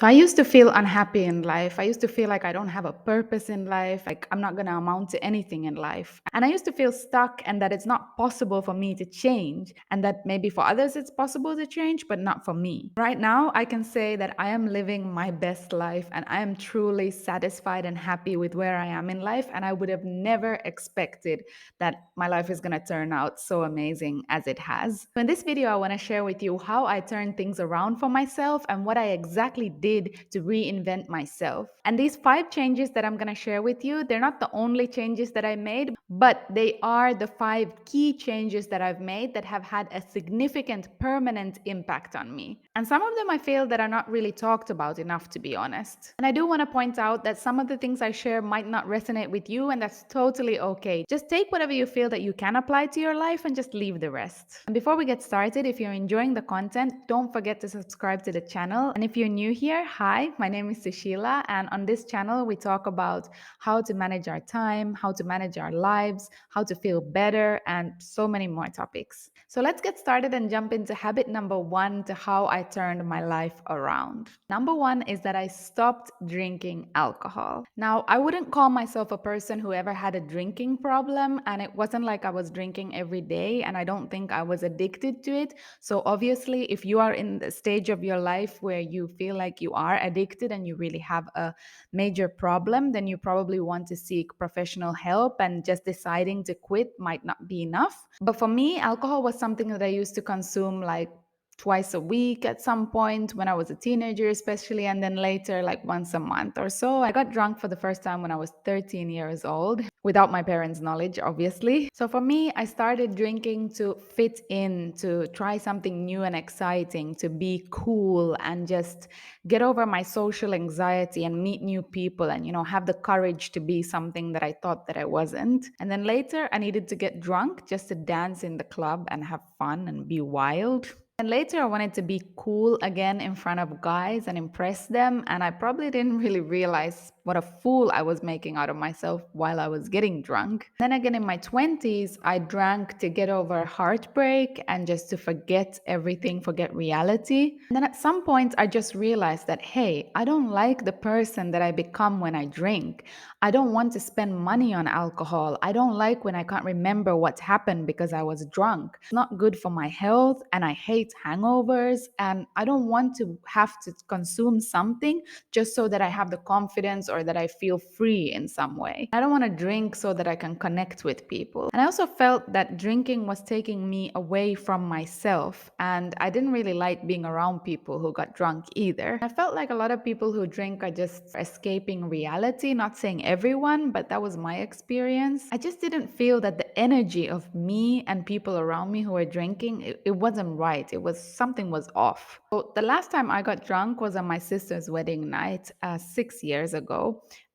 So I used to feel unhappy in life. I used to feel like I don't have a purpose in life, like I'm not going to amount to anything in life. And I used to feel stuck and that it's not possible for me to change, and that maybe for others it's possible to change, but not for me. Right now, I can say that I am living my best life and I am truly satisfied and happy with where I am in life. And I would have never expected that my life is going to turn out so amazing as it has. So in this video, I want to share with you how I turned things around for myself and what I exactly did to reinvent myself. And these 5 changes that I'm going to share with you, they're not the only changes that I made, but they are the 5 key changes that I've made that have had a significant permanent impact on me. And some of them I feel that are not really talked about enough, to be honest. And I do want to point out that some of the things I share might not resonate with you, and that's totally okay. Just take whatever you feel that you can apply to your life and just leave the rest. And before we get started, if you're enjoying the content, don't forget to subscribe to the channel. And if you're new here, hi, my name is Sushila, and on this channel we talk about how to manage our time, how to manage our lives, how to feel better, and so many more topics. So let's get started and jump into habit number 1 to how I turned my life around. Number 1 is that I stopped drinking alcohol. Now, I wouldn't call myself a person who ever had a drinking problem, and it wasn't like I was drinking every day, and I don't think I was addicted to it. So obviously, if you are in the stage of your life where you feel like you are addicted and you really have a major problem, then you probably want to seek professional help, and just deciding to quit might not be enough. But for me, alcohol was something that I used to consume like twice a week at some point when I was a teenager, especially, and then later, like once a month or so. I got drunk for the first time when I was 13 years old, without my parents' knowledge, obviously. So for me, I started drinking to fit in, to try something new and exciting, to be cool, and just get over my social anxiety and meet new people and, have the courage to be something that I thought that I wasn't. And then later, I needed to get drunk just to dance in the club and have fun and be wild. And later, I wanted to be cool again in front of guys and impress them. And I probably didn't really realize what a fool I was making out of myself while I was getting drunk. Then again, in my 20s, I drank to get over heartbreak and just to forget everything, forget reality. And then at some point, I just realized that, hey, I don't like the person that I become when I drink. I don't want to spend money on alcohol. I don't like when I can't remember what happened because I was drunk. It's not good for my health, and I hate hangovers. And I don't want to have to consume something just so that I have the confidence or that I feel free in some way. I don't want to drink so that I can connect with people. And I also felt that drinking was taking me away from myself. And I didn't really like being around people who got drunk either. I felt like a lot of people who drink are just escaping reality, not saying everyone, but that was my experience. I just didn't feel that the energy of me and people around me who were drinking, it wasn't right. It was something was off. So the last time I got drunk was on my sister's wedding night 6 years ago.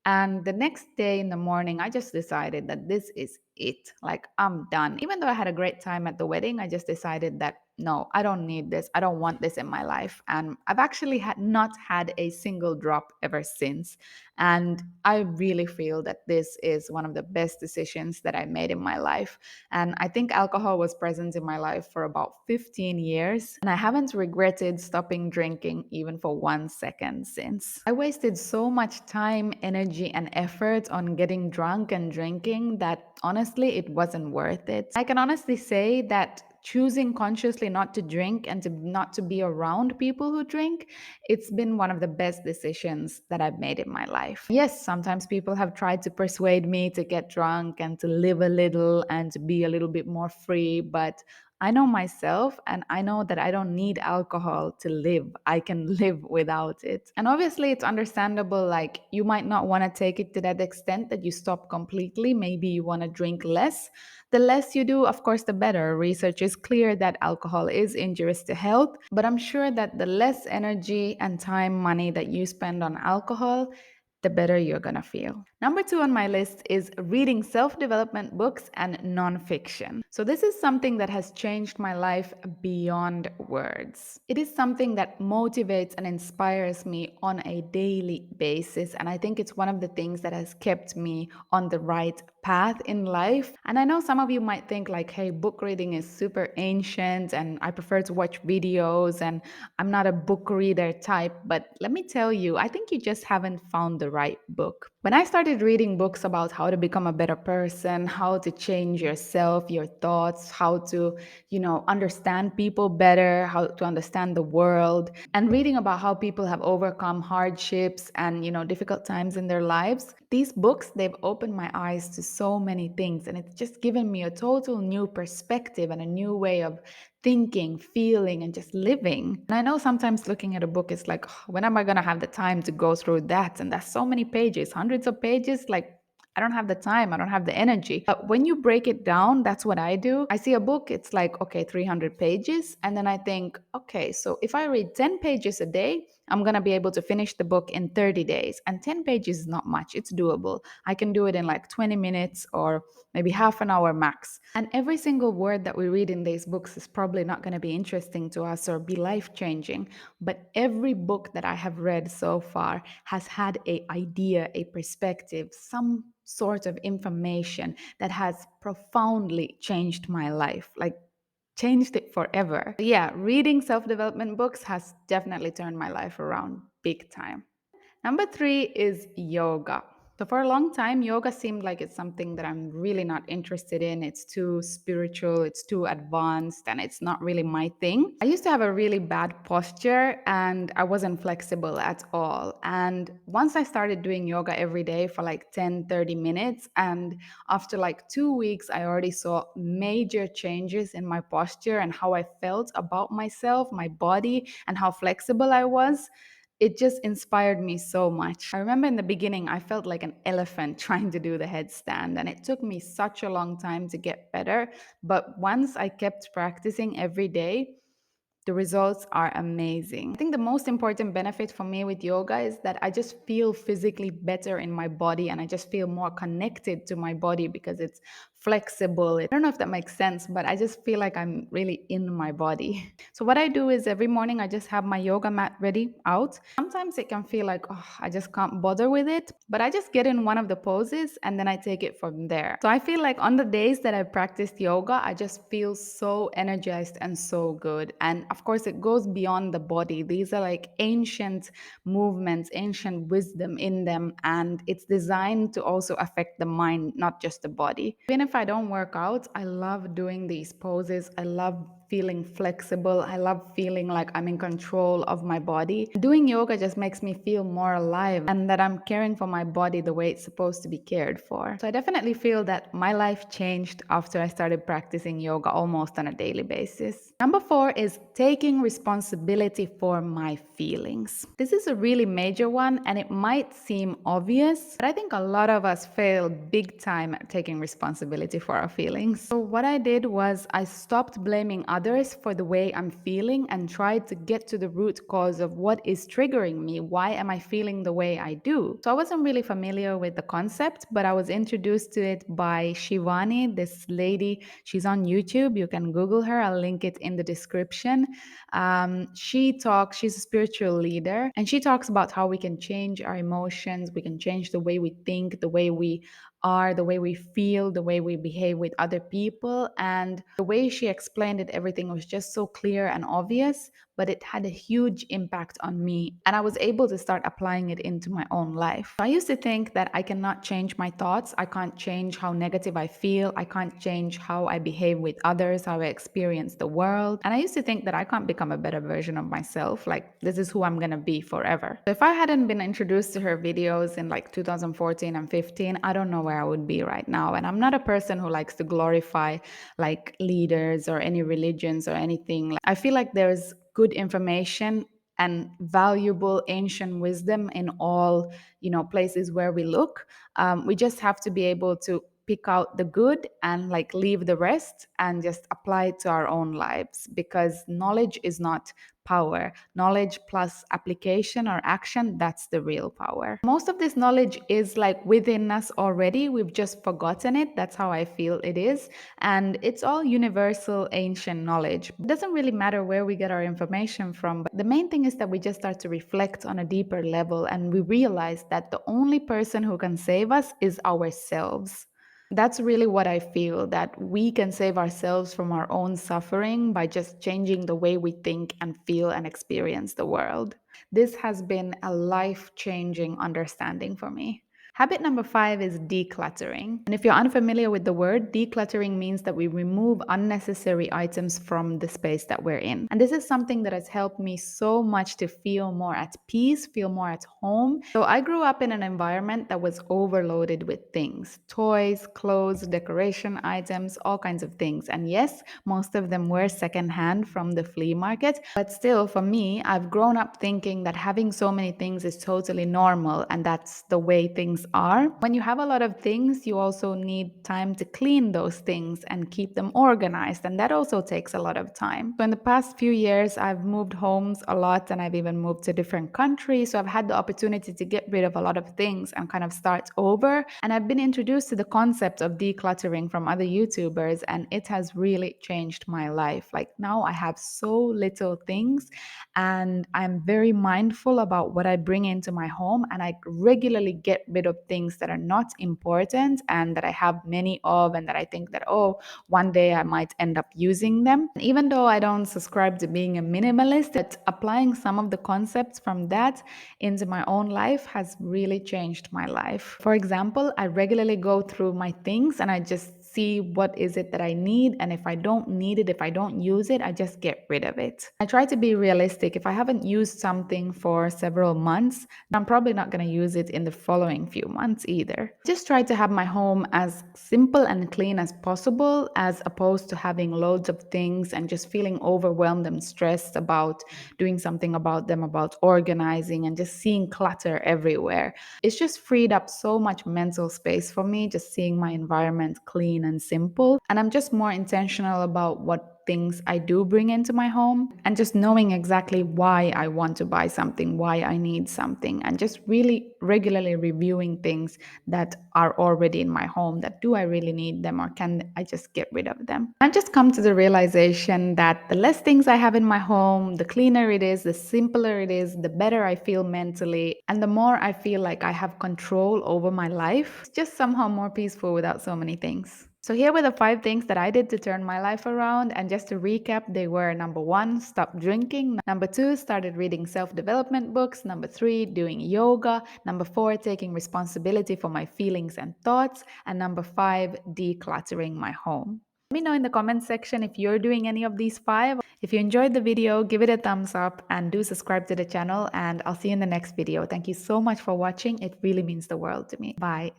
And the next day in the morning, I just decided that this is it. Like, I'm done. Even though I had a great time at the wedding, I just decided that no, I don't need this. I don't want this in my life. And I've actually not had a single drop ever since. And I really feel that this is one of the best decisions that I made in my life. And I think alcohol was present in my life for about 15 years. And I haven't regretted stopping drinking even for 1 second since. I wasted so much time, energy, and effort on getting drunk and drinking that honestly, it wasn't worth it. I can honestly say that choosing consciously not to drink and to not to be around people who drink, it's been one of the best decisions that I've made in my life. Yes, sometimes people have tried to persuade me to get drunk and to live a little and to be a little bit more free, but I know myself and I know that I don't need alcohol to live. I can live without it. And obviously, it's understandable, like, you might not want to take it to that extent that you stop completely. Maybe you want to drink less. The less you do, of course, the better. Research is clear that alcohol is injurious to health, but I'm sure that the less energy and time, money that you spend on alcohol, the better you're gonna feel. Number two on my list is reading self development books and nonfiction. So, this is something that has changed my life beyond words. It is something that motivates and inspires me on a daily basis. And I think it's one of the things that has kept me on the right path in life. And I know some of you might think, like, hey, book reading is super ancient and I prefer to watch videos and I'm not a book reader type. But let me tell you, I think you just haven't found the right book. When I started reading books about how to become a better person, how to change yourself, your thoughts, how to, understand people better, how to understand the world, and reading about how people have overcome hardships and, difficult times in their lives, these books, they've opened my eyes to so many things. And it's just given me a total new perspective and a new way of thinking, feeling, and just living. And I know sometimes looking at a book is like, "Oh, when am I going to have the time to go through that?" And that's so many pages, hundreds of pages. Like, I don't have the time, I don't have the energy. But when you break it down, that's what I do. I see a book, it's like, okay, 300 pages. And then I think, okay, so if I read 10 pages a day, I'm going to be able to finish the book in 30 days. And 10 pages is not much, it's doable. I can do it in like 20 minutes or maybe half an hour max. And every single word that we read in these books is probably not going to be interesting to us or be life changing. But every book that I have read so far has had a idea, a perspective, some sort of information that has profoundly changed my life. Like, changed it forever. Yeah, reading self development books has definitely turned my life around big time. Number three is yoga. So, for a long time, yoga seemed like it's something that I'm really not interested in. It's too spiritual, it's too advanced, and it's not really my thing. I used to have a really bad posture and I wasn't flexible at all. And once I started doing yoga every day for like 10, 30 minutes, and after like 2 weeks, I already saw major changes in my posture and how I felt about myself, my body, and how flexible I was. It just inspired me so much. I remember in the beginning, I felt like an elephant trying to do the headstand, and it took me such a long time to get better. But once I kept practicing every day, the results are amazing. I think the most important benefit for me with yoga is that I just feel physically better in my body and I just feel more connected to my body because it's flexible. I don't know if that makes sense, but I just feel like I'm really in my body. So, what I do is every morning I just have my yoga mat ready out. Sometimes it can feel like, oh, I just can't bother with it, but I just get in one of the poses and then I take it from there. So, I feel like on the days that I practiced yoga, I just feel so energized and so good. And of course, it goes beyond the body. These are like ancient movements, ancient wisdom in them, and it's designed to also affect the mind, not just the body. Even if I don't work out, I love doing these poses. I love feeling flexible. I love feeling like I'm in control of my body. Doing yoga just makes me feel more alive and that I'm caring for my body the way it's supposed to be cared for. So I definitely feel that my life changed after I started practicing yoga almost on a daily basis. Number four is taking responsibility for my feelings. This is a really major one and it might seem obvious, but I think a lot of us fail big time at taking responsibility for our feelings. So what I did was I stopped blaming others for the way I'm feeling and tried to get to the root cause of what is triggering me. Why am I feeling the way I do? So I wasn't really familiar with the concept, but I was introduced to it by Shivani, this lady. She's on YouTube. You can Google her. I'll link it in the description. She's a spiritual leader, and she talks about how we can change our emotions, we can change the way we think, the way we are, the way we feel, the way we behave with other people. And the way she explained it, everything was just so clear and obvious, but it had a huge impact on me. And I was able to start applying it into my own life. I used to think that I cannot change my thoughts, I can't change how negative I feel, I can't change how I behave with others, how I experience the world. And I used to think that I can't become a better version of myself. Like, this is who I'm gonna be forever. So if I hadn't been introduced to her videos in like 2014 and 15, I don't know where I would be right now. And I'm not a person who likes to glorify like leaders or any religions or anything. I feel like there's good information and valuable ancient wisdom in all, places where we look. We just have to be able to pick out the good and like leave the rest and just apply it to our own lives, because knowledge is not power. Knowledge plus application or action, that's the real power. Most of this knowledge is like within us already. We've just forgotten it. That's how I feel it is. And it's all universal ancient knowledge. It doesn't really matter where we get our information from, but the main thing is that we just start to reflect on a deeper level and we realize that the only person who can save us is ourselves. That's really what I feel, that we can save ourselves from our own suffering by just changing the way we think and feel and experience the world. This has been a life changing understanding for me. Habit number 5 is decluttering. And if you're unfamiliar with the word, decluttering means that we remove unnecessary items from the space that we're in. And this is something that has helped me so much to feel more at peace, feel more at home. So I grew up in an environment that was overloaded with things: toys, clothes, decoration items, all kinds of things. And yes, most of them were secondhand from the flea market. But still, for me, I've grown up thinking that having so many things is totally normal and that's the way things are. When you have a lot of things, you also need time to clean those things and keep them organized. And that also takes a lot of time. So in the past few years, I've moved homes a lot and I've even moved to different countries. So I've had the opportunity to get rid of a lot of things and kind of start over. And I've been introduced to the concept of decluttering from other YouTubers, and it has really changed my life. Like now I have so little things and I'm very mindful about what I bring into my home, and I regularly get rid of things that are not important and that I have many of and that I think that, oh, one day I might end up using them. Even though I don't subscribe to being a minimalist, that applying some of the concepts from that into my own life has really changed my life. For example, I regularly go through my things and I just see what is it that I need, and if I don't need it, if I don't use it, I just get rid of it. I try to be realistic. If I haven't used something for several months, I'm probably not going to use it in the following few months either. Just try to have my home as simple and clean as possible, as opposed to having loads of things and just feeling overwhelmed and stressed about doing something about them, about organizing and just seeing clutter everywhere. It's just freed up so much mental space for me, just seeing my environment clean and simple. And I'm just more intentional about what things I do bring into my home and just knowing exactly why I want to buy something, why I need something, and just really regularly reviewing things that are already in my home. That do I really need them or can I just get rid of them? I've just come to the realization that the less things I have in my home, the cleaner it is, the simpler it is, the better I feel mentally, and the more I feel like I have control over my life. It's just somehow more peaceful without so many things. So here were the 5 things that I did to turn my life around. And just to recap, they were: number 1, stop drinking. Number 2, started reading self-development books. Number 3, doing yoga. Number 4, taking responsibility for my feelings and thoughts. And number 5, decluttering my home. Let me know in the comments section if you're doing any of these 5. If you enjoyed the video, give it a thumbs up and do subscribe to the channel, and I'll see you in the next video. Thank you so much for watching. It really means the world to me. Bye.